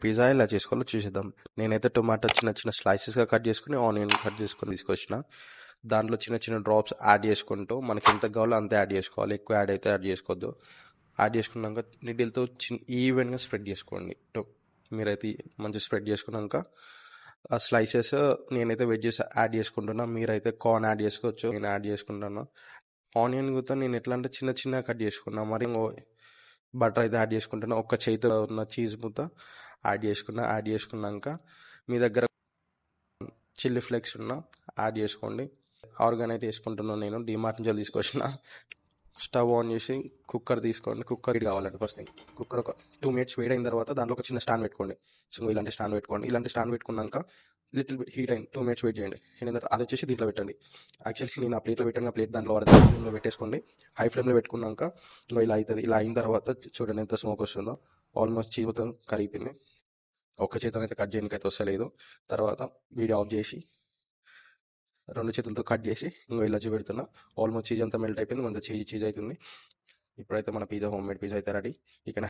Pizza ఎలా చేసుకోవాలో చూసేద్దాం. నేనైతే టొమాటో చిన్న చిన్న స్లైసెస్గా కట్ చేసుకుని ఆనియన్ కట్ చేసుకొని తీసుకొచ్చిన. దాంట్లో చిన్న చిన్న డ్రాప్స్ యాడ్ చేసుకుంటూ మనకి ఎంత కావాలో అంతే యాడ్ చేసుకోవాలి. ఎక్కువ యాడ్ అయితే యాడ్ చేసుకోవద్దు. యాడ్ చేసుకున్నాక నీడిల్తో ఈవెన్గా స్ప్రెడ్ చేసుకోండి. మీరైతే మంచిగా స్ప్రెడ్ చేసుకున్నాక ఆ స్లైసెస్ నేనైతే వెజ్జెస్ యాడ్ చేసుకుంటున్నా. మీరైతే కార్న్ యాడ్ చేసుకోవచ్చు. నేను యాడ్ చేసుకుంటాను. ఆనియన్ కూడా నేను ఎట్లా అంటే చిన్న చిన్న కట్ చేసుకున్నా. మరి బటర్ అయితే యాడ్ చేసుకుంటున్నా. ఒక్క చేతిలో ఉన్న చీజ్ ముద్ద యాడ్ చేసుకున్నాక మీ దగ్గర చిల్లీ ఫ్లేక్స్ యాడ్ చేసుకోండి. ఆర్గాన్ అయితే వేసుకుంటున్నాను. నేను డిమార్ట్ నుంచి తీసుకొచ్చిన. స్టవ్ ఆన్ చేసి కుక్కర్ తీసుకోండి. కుక్కర్ కావాలండి. ఫస్ట్ థింగ్ కుక్కర్ ఒక 2 minutes వేడైన తర్వాత దాంట్లో ఒక చిన్న స్టాండ్ పెట్టుకోండి. సో ఇలాంటి స్టాండ్ పెట్టుకోండి. ఇలాంటి స్టాండ్ పెట్టుకున్నాక లిటిల్ బిట్ హీట్ అయిన 2 minutes వెయిట్ చేయండి. హీట్ అయిన తర్వాత అది వచ్చేసి దీంట్లో పెట్టండి. యాక్చువల్లీ నేను ఆ ప్లేట్లో పెట్టాను. ఆ ప్లేట్ దాంట్లో పడుతుంది. ఫ్లేమ్లో పెట్టేసుకోండి. హై ఫ్లేమ్లో పెట్టుకున్నాక ఇలా అవుతుంది. ఇలా అయిన తర్వాత చూడండి ఎంత స్మోక్ వస్తుందో. ఆల్మోస్ట్ చీజ్ కరిగిపోయింది. ఒక్క చేతితో అయితే కట్ చేయడానికి అయితే వస్తలేదు. తర్వాత వీడియో ఆఫ్ చేసి 2 చేతులతో కట్ చేసి ఇలా చూపెడుతున్నా. ఆల్మోస్ట్ చీజ్ అంతా మెల్ట్ అయిపోయింది. మంచిగా చీజ్ అవుతుంది. ఇప్పుడైతే మన పిజ్జా హోమ్ మేడ్ పిజ్జా అయితే రెడీ. ఇక